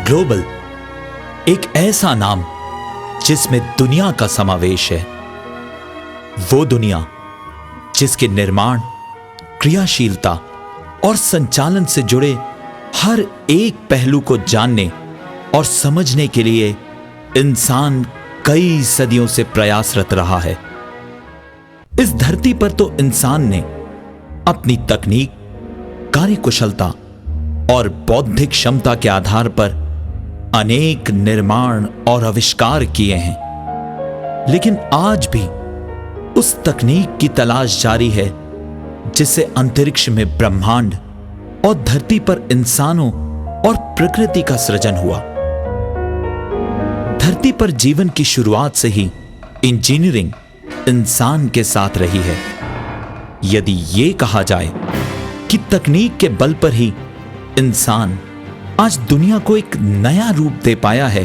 Global एक ऐसा नाम जिसमें दुनिया का समावेश है। वो दुनिया जिसके निर्माण, क्रियाशीलता और संचालन से जुड़े हर एक पहलू को जानने और समझने के लिए इंसान कई सदियों से प्रयासरत रहा है। इस धरती पर तो इंसान ने अपनी तकनीक, कार्यकुशलता और बौद्धिक क्षमता के आधार पर अनेक निर्माण और आविष्कार किए हैं, लेकिन आज भी उस तकनीक की तलाश जारी है जिससे अंतरिक्ष में ब्रह्मांड और धरती पर इंसानों और प्रकृति का सृजन हुआ। धरती पर जीवन की शुरुआत से ही इंजीनियरिंग इंसान के साथ रही है। यदि यह कहा जाए कि तकनीक के बल पर ही इंसान आज दुनिया को एक नया रूप दे पाया है,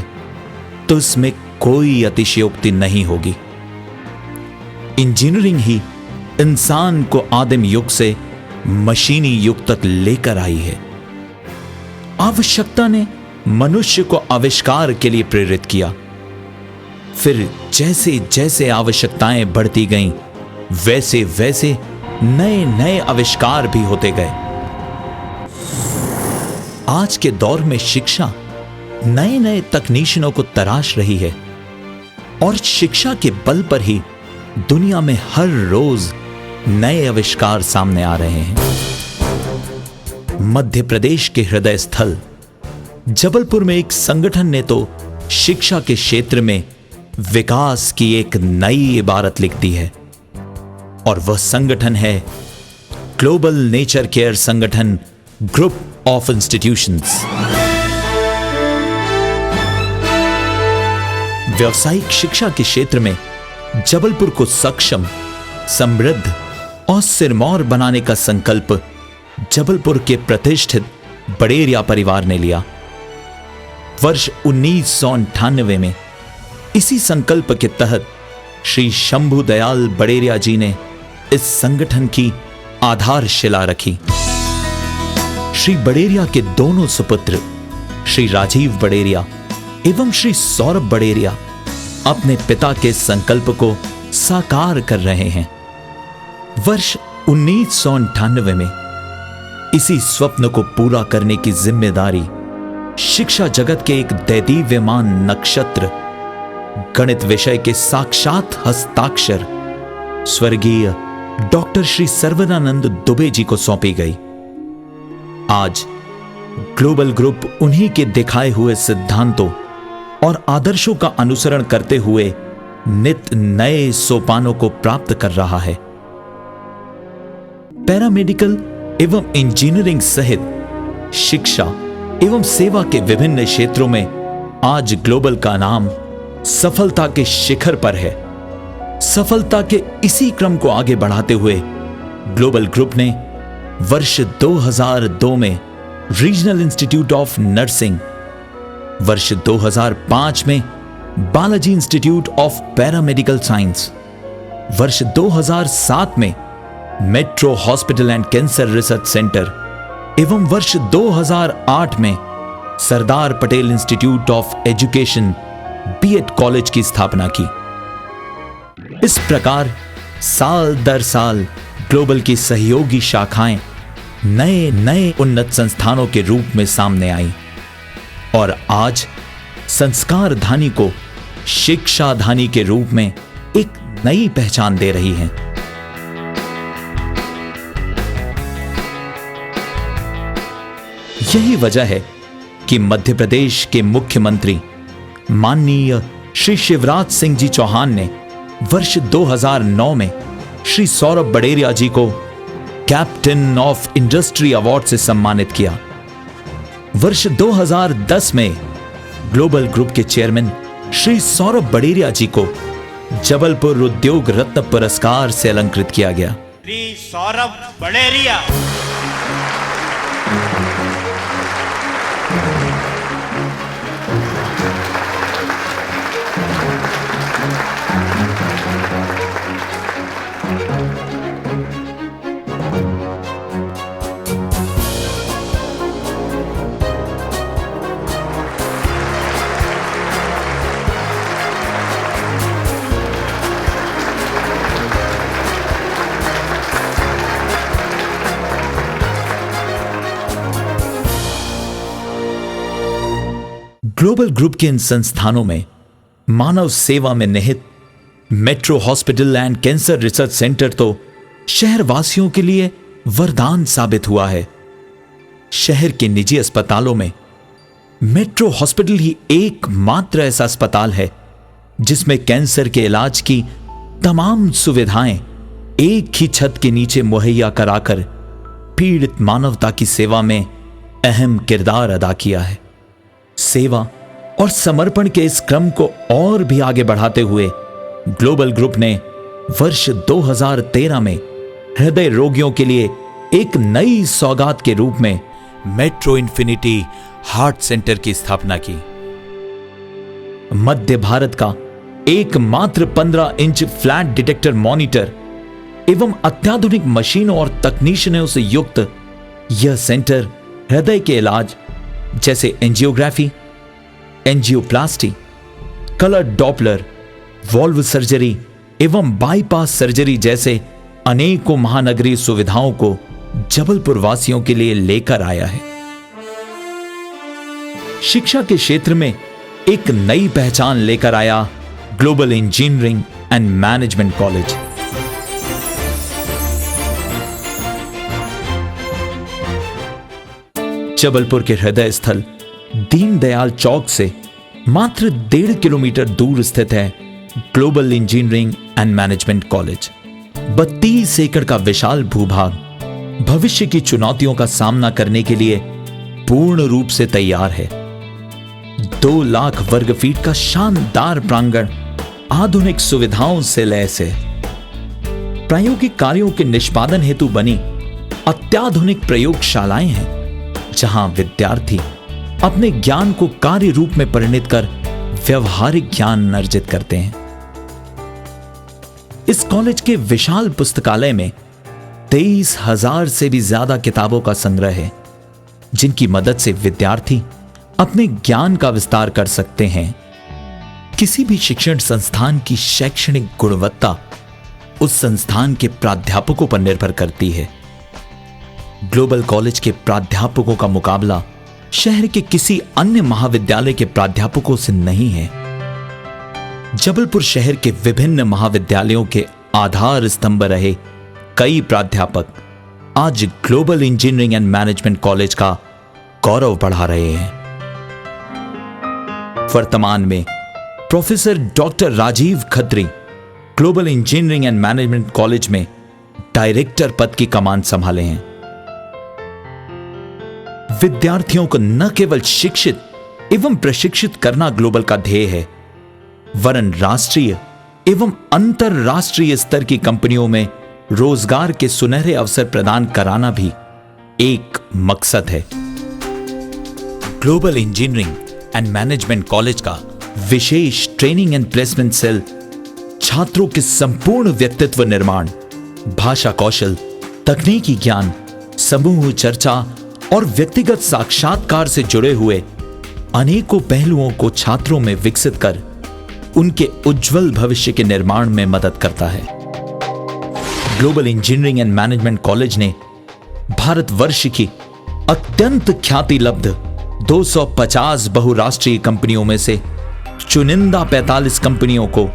तो इसमें कोई अतिशयोक्ति नहीं होगी। इंजीनियरिंग ही इंसान को आदिम युग से मशीनी युग तक लेकर आई है। आवश्यकता ने मनुष्य को आविष्कार के लिए प्रेरित किया। फिर जैसे जैसे आवश्यकताएं बढ़ती गईं, वैसे वैसे नए नए आविष्कार भी होते गए। आज के दौर में शिक्षा नए नए तकनीशियनों को तराश रही है और शिक्षा के बल पर ही दुनिया में हर रोज नए आविष्कार सामने आ रहे हैं। मध्य प्रदेश के हृदय स्थल जबलपुर में एक संगठन ने तो शिक्षा के क्षेत्र में विकास की एक नई इबारत लिख दी है, और वह संगठन है ग्लोबल नेचर केयर संगठन ग्रुप ऑफ इंस्टीट्यूशंस। व्यावसायिक शिक्षा के क्षेत्र में जबलपुर को सक्षम, समृद्ध और सिरमौर बनाने का संकल्प जबलपुर के प्रतिष्ठित बड़ेरिया परिवार ने लिया। वर्ष 1998 में इसी संकल्प के तहत श्री शंभू दयाल बड़ेरिया जी ने इस संगठन की आधारशिला रखी। श्री बड़ेरिया के दोनों सुपुत्र श्री राजीव बड़ेरिया एवं श्री सौरभ बड़ेरिया अपने पिता के संकल्प को साकार कर रहे हैं। वर्ष 1998 में इसी स्वप्न को पूरा करने की जिम्मेदारी शिक्षा जगत के एक दैदीव्यमान नक्षत्र, गणित विषय के साक्षात हस्ताक्षर स्वर्गीय डॉक्टर श्री सर्वदानंद दुबे जी को सौंपी गई। आज ग्लोबल ग्रुप उन्हीं के दिखाए हुए सिद्धांतों और आदर्शों का अनुसरण करते हुए नित नए सोपानों को प्राप्त कर रहा है। पैरामेडिकल एवं इंजीनियरिंग सहित शिक्षा एवं सेवा के विभिन्न क्षेत्रों में आज ग्लोबल का नाम सफलता के शिखर पर है। सफलता के इसी क्रम को आगे बढ़ाते हुए ग्लोबल ग्रुप ने वर्ष 2002 में रीजनल इंस्टीट्यूट ऑफ नर्सिंग, वर्ष 2005 में Balaji institute of paramedical science, वर्ष 2007 में metro hospital and cancer research centre एवं वर्ष 2008 में Sardar Patel institute of education B Ed college की स्थापना की। इस प्रकार साल दर साल ग्लोबल की सहयोगी शाखाएं नए नए उन्नत संस्थानों के रूप में सामने आई और आज संस्कार धानी को शिक्षा धानी के रूप में एक नई पहचान दे रही हैं। यही वजह है कि मध्य प्रदेश के मुख्यमंत्री माननीय श्री शिवराज सिंह जी चौहान ने वर्ष 2009 में श्री सौरभ बड़ेरिया जी को कैप्टन ऑफ इंडस्ट्री अवार्ड से सम्मानित किया। वर्ष 2010 में ग्लोबल ग्रुप के चेयरमैन श्री सौरभ बड़ेरिया जी को जबलपुर उद्योग रत्न पुरस्कार से अलंकृत किया गया। श्री सौरभ बड़ेरिया। ग्लोबल ग्रुप के इन संस्थानों में मानव सेवा में निहित metro hospital and cancer research centre तो शहरवासियों के लिए वरदान साबित हुआ है। शहर के निजी अस्पतालों में मेट्रो हॉस्पिटल ही एकमात्र ऐसा अस्पताल है जिसमें कैंसर के इलाज की तमाम सुविधाएं एक ही छत के नीचे मुहैया कराकर पीड़ित मानवता की सेवा में अहम किरदार अदा किया है। सेवा और समर्पण के इस क्रम को और भी आगे बढ़ाते हुए ग्लोबल ग्रुप ने वर्ष 2013 में हृदय रोगियों के लिए एक नई सौगात के रूप में मेट्रो इन्फिनिटी हार्ट सेंटर की स्थापना की। मध्य भारत का एकमात्र 15 इंच फ्लैट डिटेक्टर मॉनिटर एवं अत्याधुनिक मशीनों और तकनीशियनों से युक्त यह सेंटर हृदय के इलाज जैसे angiography, angioplasty, colour Doppler, valve surgery एवं बाईपास सर्जरी जैसे अनेकों महानगरीय सुविधाओं को जबलपुर वासियों के लिए लेकर आया है। शिक्षा के क्षेत्र में एक नई पहचान लेकर आया global engineering and management college. Jabalpur के हृदय स्थल दीनदयाल चौक से मात्र 1.5 किलोमीटर दूर स्थित है global engineering and management college. 32 एकड़ का विशाल भूभाग भविष्य की चुनौतियों का सामना करने के लिए पूर्ण रूप से तैयार है। 2 लाख वर्ग फीट का शानदार प्रांगण आधुनिक सुविधाओं से लैस है। प्रायोगिक कार्यों के निष्पादन हेतु बनी अत्याधुनिक प्रयोगशालाएं हैं जहां विद्यार्थी अपने ज्ञान को कार्य रूप में परिणित कर व्यवहारिक ज्ञान अर्जित करते हैं। इस कॉलेज के विशाल पुस्तकालय में 23,000 से भी ज्यादा किताबों का संग्रह है जिनकी मदद से विद्यार्थी अपने ज्ञान का विस्तार कर सकते हैं। किसी भी शिक्षण संस्थान की शैक्षणिक गुणवत्ता उस संस्थान के प्राध्यापकों पर निर्भर करती है। ग्लोबल कॉलेज के प्राध्यापकों का मुकाबला शहर के किसी अन्य महाविद्यालय के प्राध्यापकों से नहीं है। जबलपुर शहर के विभिन्न महाविद्यालयों के आधार स्तंभ रहे कई प्राध्यापक आज global engineering and management college का गौरव बढ़ा रहे हैं। वर्तमान में professor doctor Rajiv Khatri global engineering and management college में डायरेक्टर पद की कमान संभाले हैं। विद्यार्थियों को न केवल शिक्षित एवं प्रशिक्षित करना ग्लोबल का ध्येय है, वरन राष्ट्रीय एवं अंतरराष्ट्रीय स्तर की कंपनियों में रोजगार के सुनहरे अवसर प्रदान कराना भी एक मकसद है। Global engineering and management college का विशेष ट्रेनिंग एंड प्लेसमेंट सेल छात्रों के संपूर्ण व्यक्तित्व निर्माण, भाषा कौशल, तकनीकी ज्ञान, समूह चर्चा और व्यक्तिगत साक्षात्कार से जुड़े हुए अनेकों पहलुओं को छात्रों में विकसित कर उनके उज्जवल भविष्य के निर्माण में मदद करता है। Global engineering and management college ने भारतवर्ष की अत्यंत ख्याति लब्ध 250 बहुराष्ट्रीय कंपनियों में से चुनिंदा 45 कंपनियों को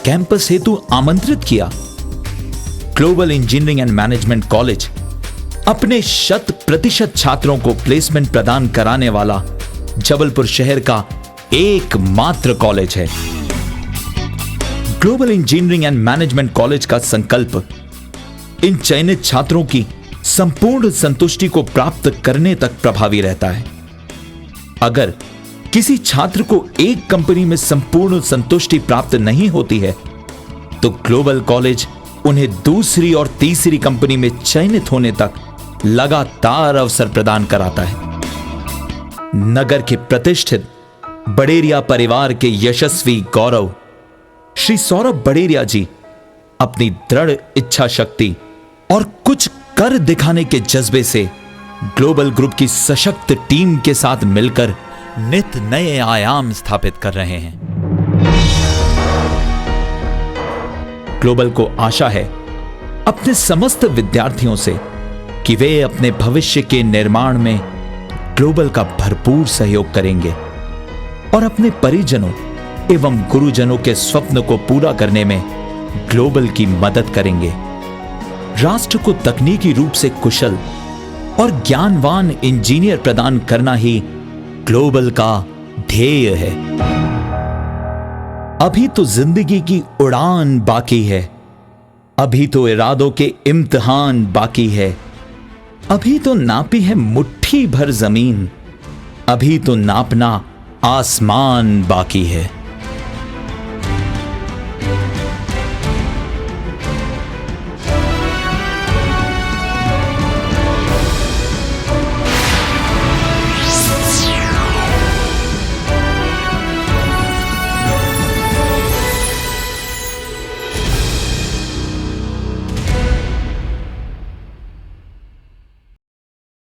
कैंपस हेतु आमंत्रित किया। Global engineering and management college अपने 100% छात्रों को प्लेसमेंट प्रदान कराने वाला जबलपुर शहर का एकमात्र कॉलेज है। Global engineering and management college का संकल्प इन चयनित छात्रों की संपूर्ण संतुष्टि को प्राप्त करने तक प्रभावी रहता है। अगर किसी छात्र को एक कंपनी में संपूर्ण संतुष्टि प्राप्त नहीं होती है तो ग्लोबल कॉलेज उन्हें दूसरी और तीसरी कंपनी में चयनित होने तक लगातार अवसर प्रदान कराता है। नगर के प्रतिष्ठित बड़ेरिया परिवार के यशस्वी गौरव श्री सौरभ बड़ेरिया जी अपनी दृढ़ इच्छा शक्ति और कुछ कर दिखाने के जज्बे से ग्लोबल ग्रुप की सशक्त टीम के साथ मिलकर नित नए आयाम स्थापित कर रहे हैं। ग्लोबल को आशा है अपने समस्त विद्यार्थियों से कि वे अपने भविष्य के निर्माण में ग्लोबल का भरपूर सहयोग करेंगे। और अपने परिजनों एवं गुरुजनों के स्वप्न को पूरा करने में ग्लोबल की मदद करेंगे। राष्ट्र को तकनीकी रूप से कुशल और ज्ञानवान इंजीनियर प्रदान करना ही ग्लोबल का ध्येय है। अभी तो जिंदगी की उड़ान बाकी है, अभी तो इरादों के इम्तिहान बाकी है, अभी तो नापी है मुट्ठी भर जमीन, अभी तो नापना आसमान बाकी है।